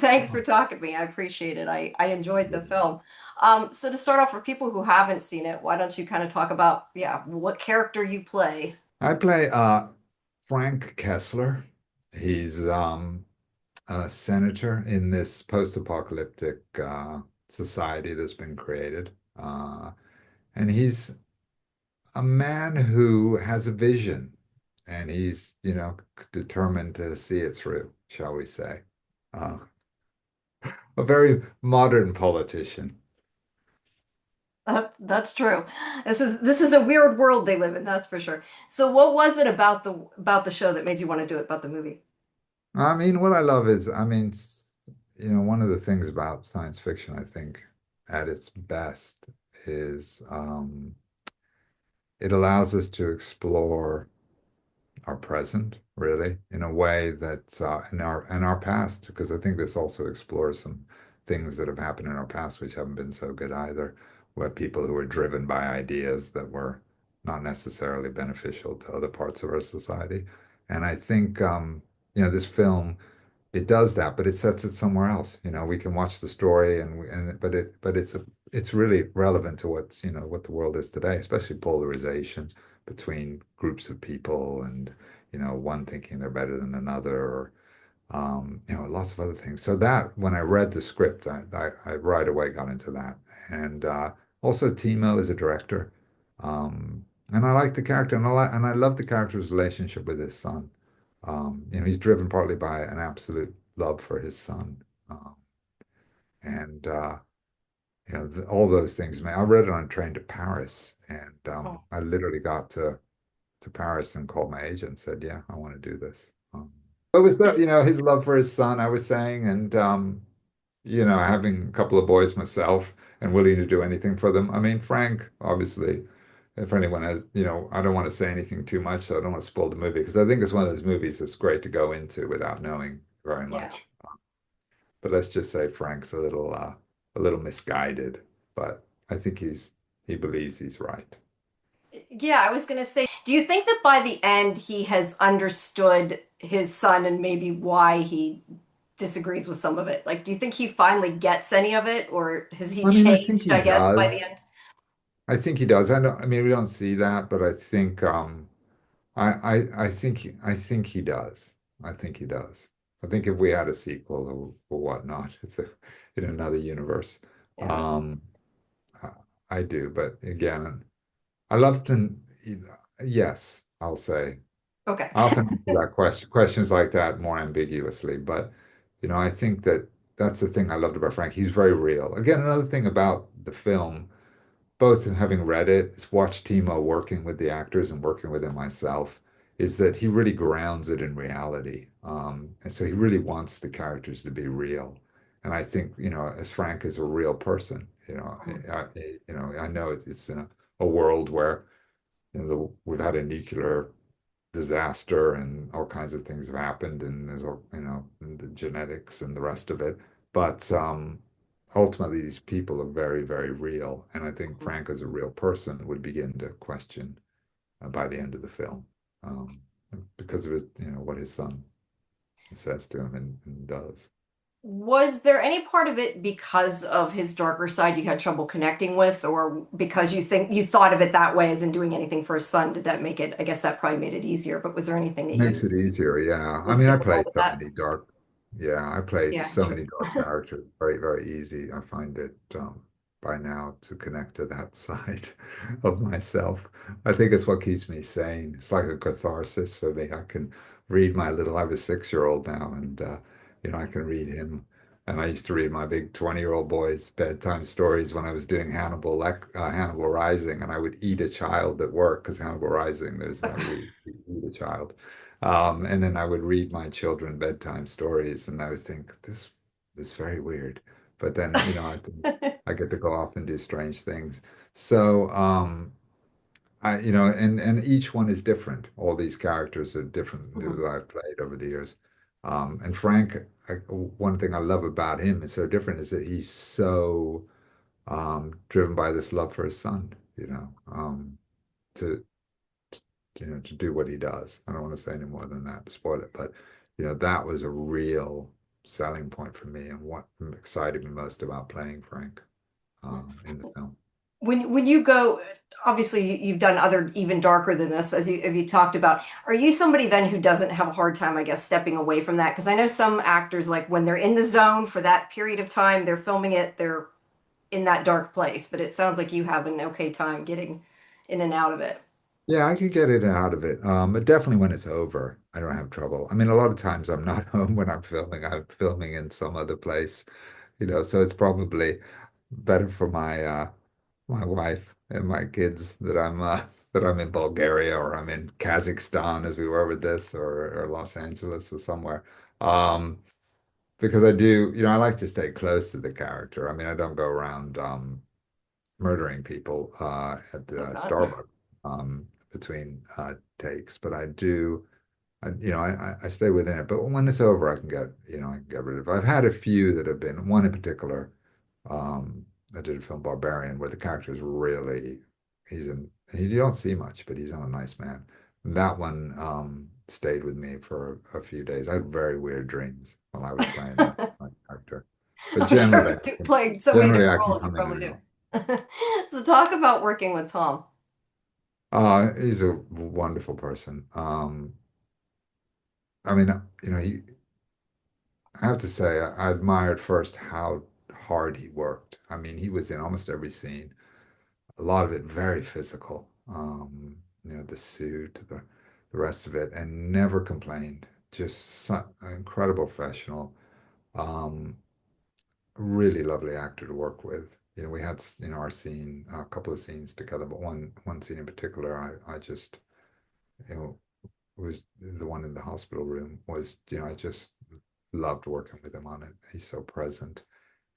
Thanks for talking to me. I appreciate it. I enjoyed the film. So to start off, for people who haven't seen it, why don't you kind of talk about, yeah, what character you play? I play Frank Kessler. He's a senator in this post-apocalyptic society that's been created. And he's a man who has a vision and he's, determined to see it through, shall we say. Uh, a very modern politician. That's true. This is a weird world they live in, that's for sure. So what was it about the show that made you want to do it, about the movie? I mean, what I love is, one of the things about science fiction, I think, at its best is it allows us to explore our present, really, in a way that in our past, because I think this also explores some things that have happened in our past which haven't been so good either, where people who were driven by ideas that were not necessarily beneficial to other parts of our society. And I think this film it does that, but it sets it somewhere else. We can watch the story but it's really relevant to what the world is today, especially polarization between groups of people and one thinking they're better than another or lots of other things. So that when I read the script, I right away got into that. And also Timo is a director. And I like the character and I love the character's relationship with his son. He's driven partly by an absolute love for his son. And all those things, man. I read it on a train to Paris and Oh, I literally got to Paris and called my agent and said, yeah, I want to do this. It was that, his love for his son, I was saying, and having a couple of boys myself and willing to do anything for them. I mean, Frank, obviously, if anyone has, I don't want to say anything too much, so I don't want to spoil the movie because I think it's one of those movies that's great to go into without knowing very yeah. much. But let's just say Frank's a little misguided, but I think he believes he's right. Yeah, I was gonna say, do you think that by the end he has understood his son and maybe why he disagrees with some of it? Like, do you think he finally gets any of it, or has he I mean, I think changed, he I guess, by does. the end? I think he does. I mean, we don't see that, but I think I think he does. I think he does. I think if we had a sequel or whatnot, in another universe, Yeah. um, I, I do. But again, I love to. Yes, I'll say. Okay. I often answer that questions like that more ambiguously, but I think that's the thing I loved about Frank. He's very real. Again, another thing about the film both having read it, watched Timo working with the actors and working with him myself, is that he really grounds it in reality. And so he really wants the characters to be real. And I think, as Frank is a real person, I know it's in a world where we've had a nuclear disaster and all kinds of things have happened and there's all, and the genetics and the rest of it. But ultimately, these people are very, very real. And I think Frank, as a real person, would begin to question by the end of the film because of what his son says to him and does. Was there any part of it because of his darker side you had trouble connecting with, or because you think you thought of it that way as in doing anything for his son? Did that make it, I guess that probably made it easier, but was there anything that Makes you it easier, yeah. I was mean, difficult with that? I play Yeah, so true. many dark characters. Very, very easy. I find it by now to connect to that side of myself. I think it's what keeps me sane. It's like a catharsis for me. I can read I have a 6-year-old now, and I can read him. And I used to read my big 20-year-old boys bedtime stories when I was doing Hannibal Rising, and I would eat a child at work because Hannibal Rising, there's we eat a child. And then I would read my children bedtime stories, and I would think this is very weird. But then, I think I get to go off and do strange things. So, and each one is different. All these characters are different Mhm. that I've played over the years. And Frank, one thing I love about him is so different is that he's so driven by this love for his son, to to do what he does. I don't want to say any more than that to spoil it, but that was a real selling point for me and what excited me most about playing Frank in the film. When you go, obviously you've done other even darker than this, as you talked about. Are you somebody then who doesn't have a hard time, I guess, stepping away from that? Because I know some actors, like when they're in the zone for that period of time, they're filming it, they're in that dark place. But it sounds like you have an okay time getting in and out of it. Yeah, I could get in and out of it. But definitely when it's over, I don't have trouble. I mean, a lot of times I'm not home when I'm filming. I'm filming in some other place, so it's probably better for my wife and my kids that I'm in Bulgaria or I'm in Kazakhstan as we were with this or Los Angeles or somewhere. Um, because I do, I like to stay close to the character. I mean, I don't go around murdering people at Hope the not. Starbucks between takes, but I do. I stay within it, but when it's over, I can get rid of it. I've had a few that have been, one in particular, um, I did a film Barbarian where the character is really, and you don't see much, but he's a nice man. And that one stayed with me for a few days. I had very weird dreams while I was playing my character, but I'm sure playing so many generally different I can roles, you come in probably and do. out. So talk about working with Tom. He's a wonderful person. I mean, I have to say, I admired first how hard he worked. I mean, he was in almost every scene, a lot of it very physical. The suit, the rest of it, and never complained. Just an incredible professional. Um, really lovely actor to work with. We had, our scene, a couple of scenes together, but one scene in particular, I just, you know, was the one in the hospital room was, I just loved working with him on it. He's so present.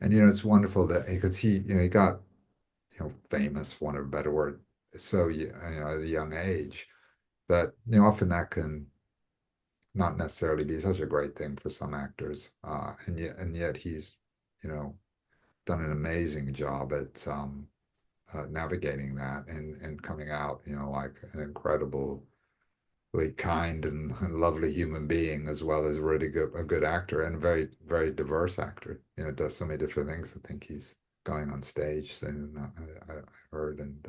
And it's wonderful that because he got, famous, for want of a better word, so at a young age that, often that can not necessarily be such a great thing for some actors. And yet he's, you know, done an amazing job at navigating that and coming out, like an incredible kind and lovely human being, as well as a good actor and a very, very diverse actor. Does so many different things. I think he's going on stage soon, I heard, and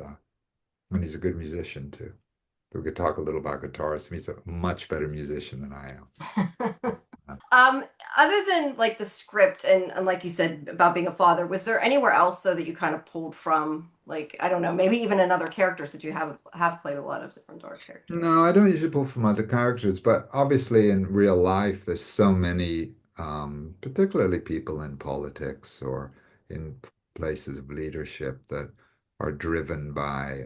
he's a good musician too. So we could talk a little about guitarists. He's a much better musician than I am. Um, Other than like the script and like you said about being a father, was there anywhere else though that you kind of pulled from? Like, I don't know, maybe even in other characters that you have played a lot of different dark characters. No, I don't usually pull from other characters, but obviously in real life, there's so many, particularly people in politics or in places of leadership that are driven by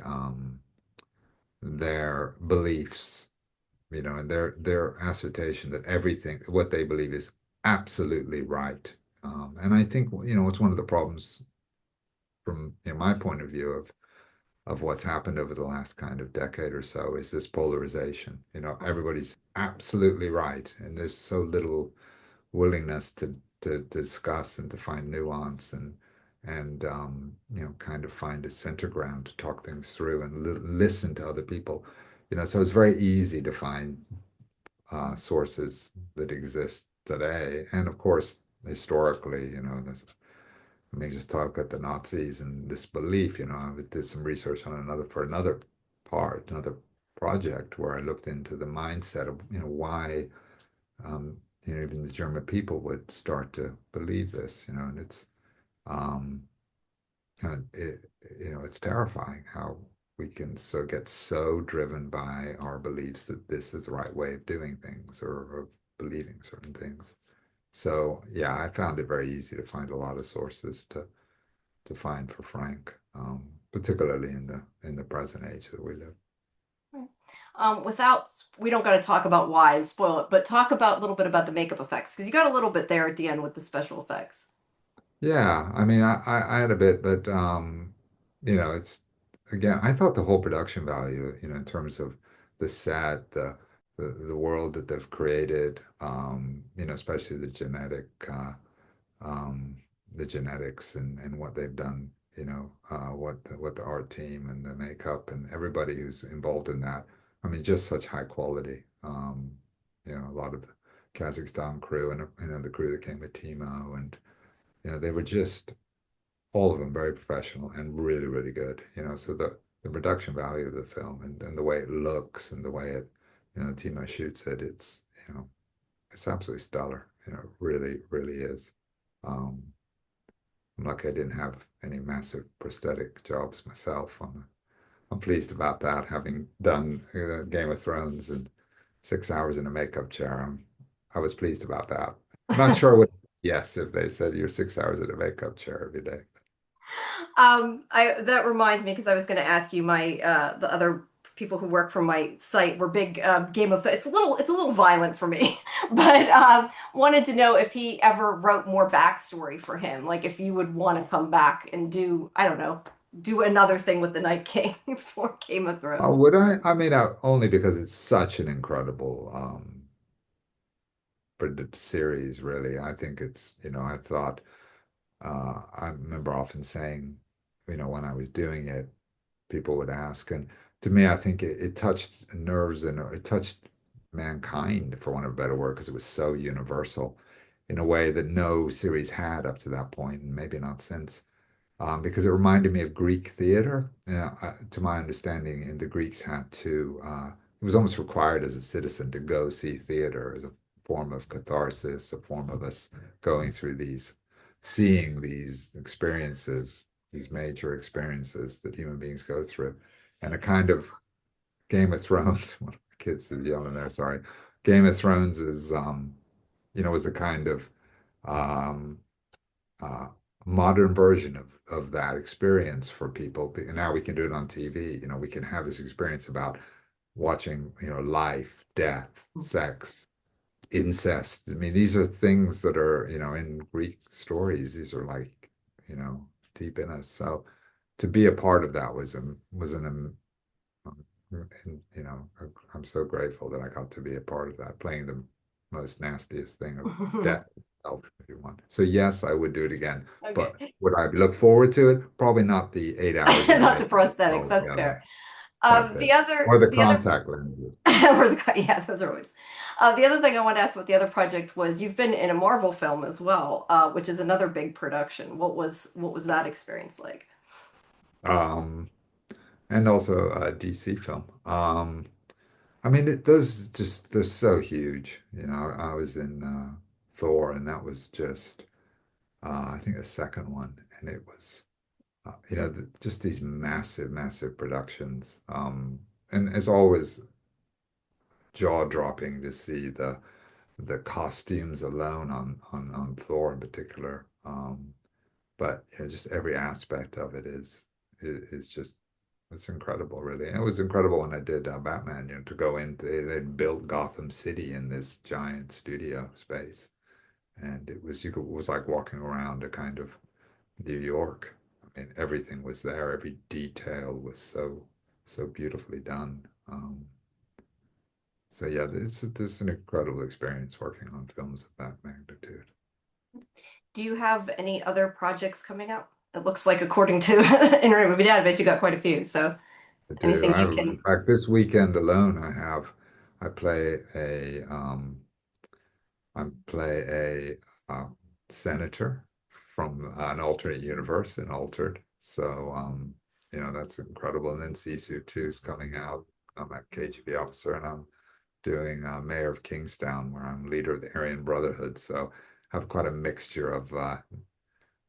their beliefs, and their assertion that everything, what they believe is absolutely right. And I think, it's one of the problems from, my point of view of what's happened over the last kind of decade or so is this polarization. Everybody's absolutely right, and there's so little willingness to discuss and to find nuance and kind of find a center ground to talk things through and listen to other people. So it's very easy to find sources that exist today, and of course historically, I mean, just talk at the Nazis and this belief, I did some research on another project where I looked into the mindset of, why, even the German people would start to believe this, and um, it's terrifying how we can get so driven by our beliefs that this is the right way of doing things or of believing certain things. So yeah, I found it very easy to find a lot of sources to find for Frank, particularly in the present age that we live. Without, we don't got to talk about why and spoil it, but talk about a little bit about the makeup effects because you got a little bit there at the end with the special effects. Yeah, I mean, I had a bit, but it's again, I thought the whole production value, in terms of the set, the world that they've created, especially um, the genetics and what they've done, what the art team and the makeup and everybody who's involved in that. I mean, just such high quality. A lot of Kazakhstan crew and the crew that came with Timo, and they were just all of them very professional and really, really good. So the production value of the film and the way it looks and the way Timo shoots it, it's absolutely stellar. It really, really is. Um, I'm lucky I didn't have any massive prosthetic jobs myself. I'm pleased about that, having done Game of Thrones and 6 hours in a makeup chair. I was pleased about that. I'm not sure what yes if they said you're 6 hours in a makeup chair every day. I that reminds me because I was going to ask you my the other people who work for my site were big Game of it's a little violent for me, but wanted to know if he ever wrote more backstory for him, like if you would want to come back and do I don't know do another thing with the Night King for Game of Oh, Thrones. would I? I mean, only because it's such an incredible series, really. I think I thought, I remember often saying, when I was doing it, people would ask. And to me, I think it touched nerves and it touched mankind, for want of a better word, because it was so universal in a way that no series had up to that point, and maybe not since. Because it reminded me of Greek theater. To my understanding, and the Greeks had to, it was almost required as a citizen to go see theater as a form of catharsis, a form of us going through seeing these experiences, these major experiences that human beings go through. And a kind of Game of Thrones, one of the kids is yelling there, sorry. Game of Thrones was a kind of, um, uh, modern version of that experience for people. And now we can do it on TV. We can have this experience about watching, life, death, sex, incest. I mean, these are things that are, in Greek stories. These are like, deep in us. So to be a part of that was and, I'm so grateful that I got to be a part of that, playing the most nastiest thing of death itself, if you want. So yes, I would do it again. But Okay. would I look forward to it? Probably not the 8 hours in the Not the makeup prosthetics, that's altogether. fair. That bit. Or the The other contact lenses. or yeah, those are always. The other thing I wanted to ask about the other project was you've been in a Marvel film as well, which is another big production. What was that experience like? Um, and also a DC film. I mean, those just they're so huge. I was in Thor, and that was just I think the second one, and it was just these massive, massive productions. And it's always jaw-dropping to see the costumes alone on Thor in particular. But just every aspect of it is just it's incredible, really. And it was incredible when I did Batman, to go in, they'd built Gotham City in this giant studio space. And it was like walking around a kind of New York. I mean, everything was there. Every detail was so beautifully done. So yeah, it's an incredible experience working on films of that magnitude. Do you have any other projects coming up? It looks like according to Internet Movie Database, you got quite a few. So I do. anything you In can. fact, this weekend alone, I play a senator from an alternate universe in Altered. So, that's incredible. And then Sisu 2 is coming out. I'm a KGB officer, and I'm doing Mayor of Kingstown, where I'm leader of the Aryan Brotherhood. So, I have quite a mixture of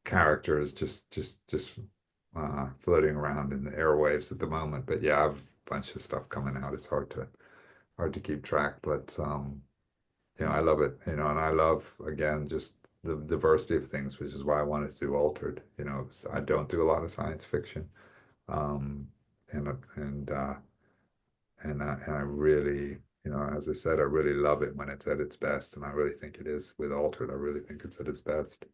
characters just floating around in the airwaves at the moment. But yeah, I have a bunch of stuff coming out. It's hard to keep track, but I love it, and I love again just the diversity of things, which is why I wanted to do Altered. I don't do a lot of science fiction, um, and I really, as I said, I really love it when it's at its best, and I really think it is with Altered. I really think it's at its best.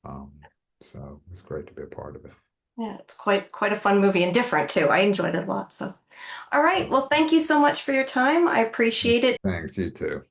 Um, so it's great to be a part of it. Yeah, it's quite a fun movie and different too. I enjoyed it a lot. So, all right. So Well, thank you so much for your time. I appreciate it. thanks, you too.